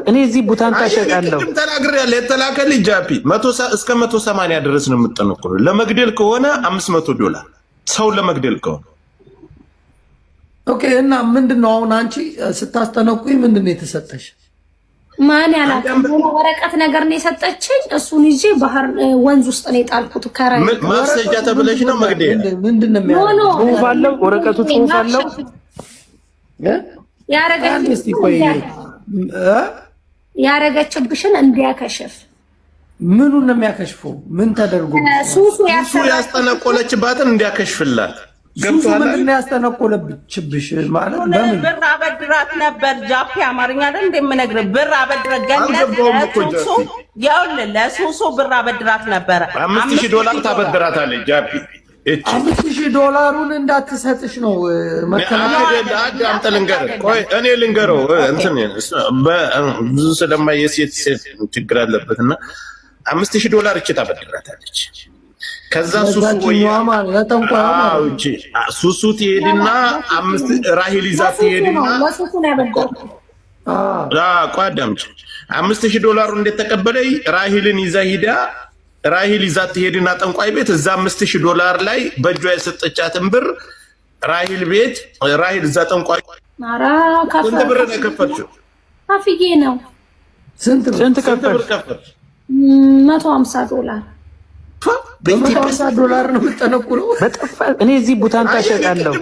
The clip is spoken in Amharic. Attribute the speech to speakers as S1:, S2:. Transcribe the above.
S1: እኔ እዚህ ቡታን ታሸቃለሁ
S2: ተናግሬያለሁ። የተላከልኝ ጃፒ እስከ 180 ድረስ ነው የምጠነቁለው። ለመግደል ከሆነ $500 ሰው ለመግደል ከሆነ
S3: ኦኬ። እና ምንድነው አሁን አንቺ ስታስጠነቁኝ ምንድነው የተሰጠሽ?
S4: ማን ያላት ወረቀት ነገር ነው የሰጠችኝ። እሱን ይዤ ባህር ወንዝ ውስጥ ነው የጣልኩት። ከራይ
S2: ማስረጃ ተብለሽ ነው መግደል።
S3: ምንድነው
S1: ጽሑፍ አለው ወረቀቱ ጽሑፍ አለው
S4: ያረገችብሽን እንዲያከሽፍ።
S3: ምኑን ነው የሚያከሽፈው? ምን ተደርጎ?
S4: ሱሱ
S2: ያስጠነቆለችባትን እንዲያከሽፍላት
S3: ገብቷል። ምንድን ነው ያስጠነቆለችብሽ ማለት? በምን
S5: ብር አበድራት ነበር? ጃፒ አማርኛ አይደል እንደምነግርህ። ብር አበድራት ገነት ለሱሱ ያውልህ ለሱሱ ብር አበድራት ነበር።
S2: $5000 ታበድራታለች ጃፒ።
S3: $5000 እንዳትሰጥሽ ነው መከላከያ።
S2: አንተ ልንገርህ፣ ቆይ እኔ ልንገረው እንትን ብዙ ስለማየሴት ችግር አለበትና $5000 እቺ ታበድራታለች። ከዛ ሱሱ ትሄድና ራሂል ይዛ ትሄድና ቋዳምጭ $5000 እንዴት ተቀበለኝ? ራሂልን ይዛ ሂዳ ራሂል ይዛ ትሄድና ጠንቋይ ቤት እዛ $5000 ላይ በእጇ የሰጠቻትን ብር ራሂል ቤት ራሂል እዛ ጠንቋይ ስንት ብር ነው የከፈልሽው?
S4: አፍዬ ነው።
S3: ስንት
S2: ብር ከፈልሽ?
S4: $150
S3: $150 ነው የምጠነቁለው።
S1: እኔ እዚህ ቡታን ታሸቃለሁ።